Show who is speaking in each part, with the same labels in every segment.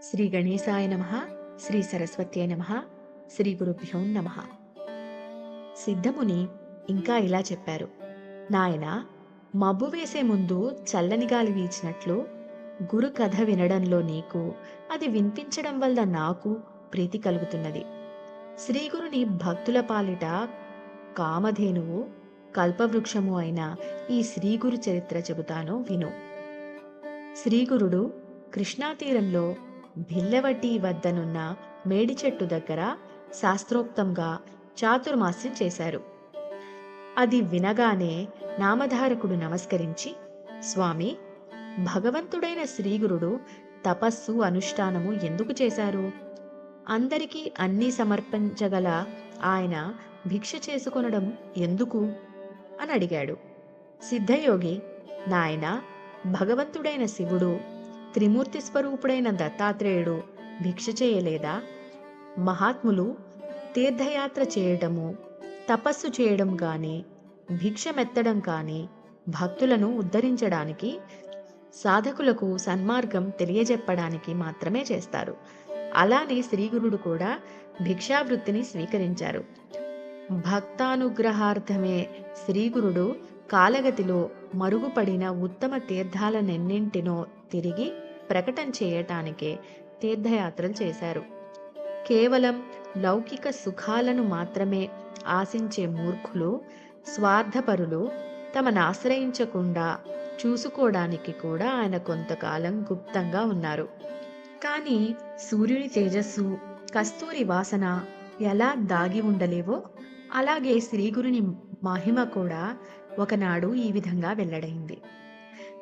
Speaker 1: శ్రీ గణేశాయ నమః. శ్రీ సరస్వత్యై నమః. శ్రీ గురుభ్యో నమః. సిద్ధముని ఇంకా ఇలా చెప్పారు. నాయనా, మబ్బు వేసే ముందు చల్లని గాలి వీచినట్లు గురు కథ వినడంలో నీకు, అది వినిపించడం వల్ల నాకు ప్రీతి కలుగుతున్నది. శ్రీగురుని భక్తుల పాలిట కామధేనువు, కల్పవృక్షము అయిన ఈ శ్రీగురు చరిత్ర చెబుతాను విను. శ్రీగురుడు కృష్ణాతీరంలో భిల్లవటి వద్దనున్న మేడి చెట్టు దగ్గర శాస్త్రోక్తంగా చాతుర్మాస్యం చేశారు. అది వినగానే నామధారకుడు నమస్కరించి, స్వామి, భగవంతుడైన శ్రీగురుడు తపస్సు అనుష్ఠానము ఎందుకు చేశారు? అందరికీ అన్నీ సమర్పించగల ఆయన భిక్ష చేసుకొనడం ఎందుకు అని అడిగాడు. సిద్ధయోగి, నాయనా, భగవంతుడైన శివుడు, త్రిమూర్తి స్వరూపుడైన దత్తాత్రేయుడు భిక్ష చేయలేదా? మహాత్ములు తీర్థయాత్ర చేయటము, తపస్సు చేయడం కానీ, భిక్షమెత్తడం కానీ భక్తులను ఉద్ధరించడానికి, సాధకులకు సన్మార్గం తెలియజెప్పడానికి మాత్రమే చేస్తారు. అలానే శ్రీగురుడు కూడా భిక్షావృత్తిని స్వీకరించారు. భక్తానుగ్రహార్థమే శ్రీగురుడు కాలగతిలో మరుగుపడిన ఉత్తమ తీర్థాలనెన్నింటినో తిరిగి ప్రకటన చేయటానికే తీర్థయాత్రలు చేశారు. కేవలం లౌకిక సుఖాలను మాత్రమే ఆశించే మూర్ఖులు, స్వార్థపరులు తమను ఆశ్రయించకుండా చూసుకోవడానికి కూడా ఆయన కొంతకాలం గుప్తంగా ఉన్నారు. కానీ సూర్యుని తేజస్సు, కస్తూరి వాసన ఎలా దాగి ఉండలేవో అలాగే శ్రీగురుని మహిమ కూడా ఒకనాడు ఈ విధంగా వెల్లడైంది.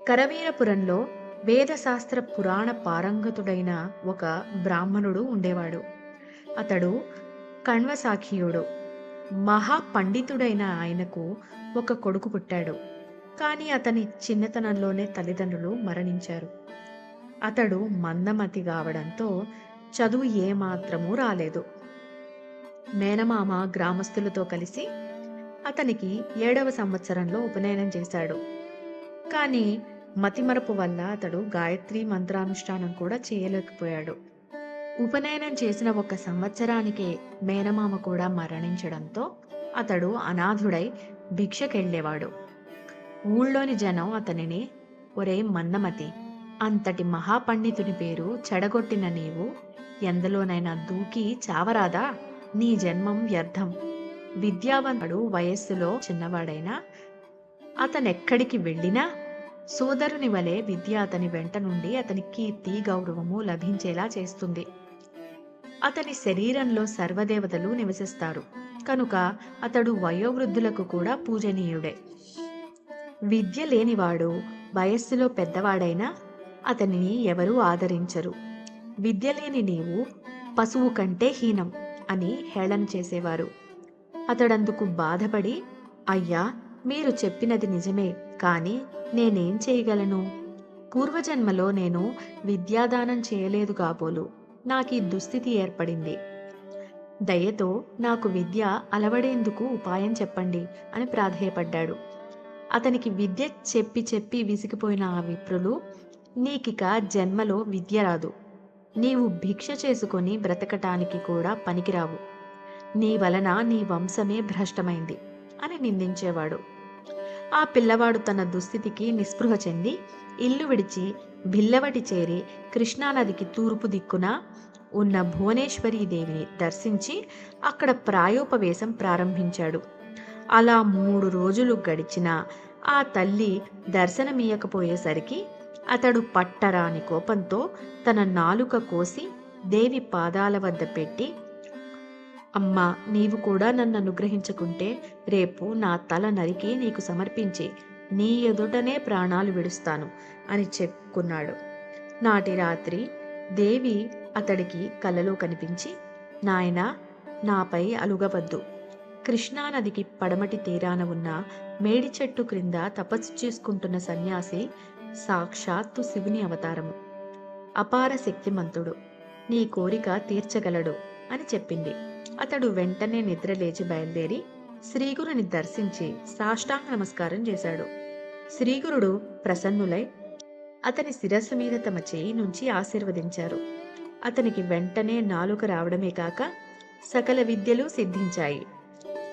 Speaker 1: కరవీరపురంలో వేదశాస్త్ర పురాణ పారంగతుడైన ఒక బ్రాహ్మణుడు ఉండేవాడు. అతడు కణ్వసాఖియుడు. మహాపండితుడైన ఆయనకు ఒక కొడుకు పుట్టాడు. కానీ అతని చిన్నతనంలోనే తల్లిదండ్రులు మరణించారు. అతడు మందమతి కావడంతో చదువు ఏమాత్రమూ రాలేదు. మేనమామ గ్రామస్తులతో కలిసి అతనికి 7వ సంవత్సరంలో ఉపనయనం చేశాడు. కానీ మతిమరపు వల్ల అతడు గాయత్రి మంత్రానుష్ఠానం కూడా చేయలేకపోయాడు. ఉపనయనం చేసిన 1 సంవత్సరానికే మేనమామ కూడా మరణించడంతో అతడు అనాథుడై భిక్షకెళ్ళేవాడు. ఊళ్ళోని జనం అతనిని, ఒరే మందమతి, అంతటి మహాపండితుని పేరు చెడగొట్టిన నీవు ఎందులోనైనా దూకి చావరాదా? నీ జన్మం వ్యర్థం. విద్యావంతుడు, వయస్సులో చిన్నవాడైనా అతనెక్కడికి వెళ్ళినా సోదరుని వలె విద్య అతని వెంట నుండి అతని కీర్తి, గౌరవము లభించేలా చేస్తుంది. అతని శరీరంలో సర్వదేవతలు నివసిస్తారు కనుక అతడు వయోవృద్ధులకు కూడా పూజనీయుడే. విద్య లేనివాడు, వయస్సులో పెద్దవాడైనా అతనిని ఎవరూ ఆదరించరు. విద్య లేని నీవు పశువు కంటే హీనం అని హేళన చేసేవారు. అతడందుకు బాధపడి, అయ్యా, మీరు చెప్పినది నిజమే, కానీ నేనేం చేయగలను? పూర్వజన్మలో నేను విద్యాదానం చేయలేదు కాబోలు నాకీ దుస్థితి ఏర్పడింది. దయతో నాకు విద్య అలవడేందుకు ఉపాయం చెప్పండి అని ప్రాధేయపడ్డాడు. అతనికి విద్య చెప్పి చెప్పి విసిగిపోయిన ఆ విప్రులు, నీకిక జన్మలో విద్య రాదు, నీవు భిక్ష చేసుకొని బ్రతకటానికి కూడా పనికిరావు, నీ వలన నీ వంశమే భ్రష్టమైంది అని నిందించేవాడు. ఆ పిల్లవాడు తన దుస్థితికి నిస్పృహ చెంది ఇల్లు విడిచి భిల్లవటి చేరి కృష్ణానదికి తూర్పు దిక్కున ఉన్న భువనేశ్వరీ దేవిని దర్శించి అక్కడ ప్రాయోపవేశం ప్రారంభించాడు. అలా 3 రోజులు గడిచినా ఆ తల్లి దర్శనమియ్యకపోయేసరికి అతడు పట్టరాని కోపంతో తన నాలుక కోసి దేవి పాదాల వద్ద పెట్టి, అమ్మా, నీవు కూడా నన్ను అనుగ్రహించుకుంటే రేపు నా తల నరికి నీకు సమర్పించి నీ ఎదుటనే ప్రాణాలు విడుస్తాను అని చెప్పుకున్నాడు. నాటి రాత్రి దేవి అతడికి కలలో కనిపించి, నాయనా, నాపై అలుగవద్దు. కృష్ణానదికి పడమటి తీరాన ఉన్న మేడి చెట్టు క్రింద తపస్సు చేసుకుంటున్న సన్యాసి సాక్షాత్తు శివుని అవతారము. అపార శక్తిమంతుడు, నీ కోరిక తీర్చగలడు అని చెప్పింది. అతడు వెంటనే నిద్రలేచి బయలుదేరి శ్రీగురుని దర్శించి సాష్టాంగ నమస్కారం చేశాడు. శ్రీగురుడు ప్రసన్నులై అతని శిరస్సు మీద తమ చేయి నుంచి ఆశీర్వదించారు. అతనికి వెంటనే నాలుక రావడమే కాక సకల విద్యలు సిద్ధించాయి.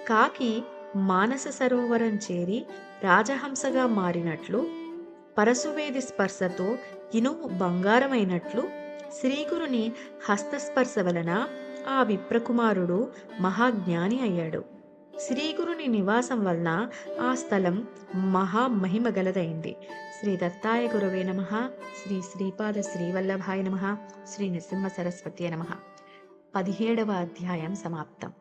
Speaker 1: కాకి మానస సరోవరం చేరి రాజహంసగా మారినట్లు, పరశువేది స్పర్శతో ఇనుము బంగారమైనట్లు, శ్రీగురుని హస్తస్పర్శ వలన ఆ విప్రకుమారుడు మహాజ్ఞాని అయ్యాడు. శ్రీగురుని నివాసం వలన ఆ స్థలం మహామహిమగలదైంది. శ్రీ దత్తాయ గురవే నమః. శ్రీ శ్రీపాద శ్రీవల్లభాయ నమః. శ్రీ నృసింహ సరస్వతి నమః. 17వ అధ్యాయం సమాప్తం.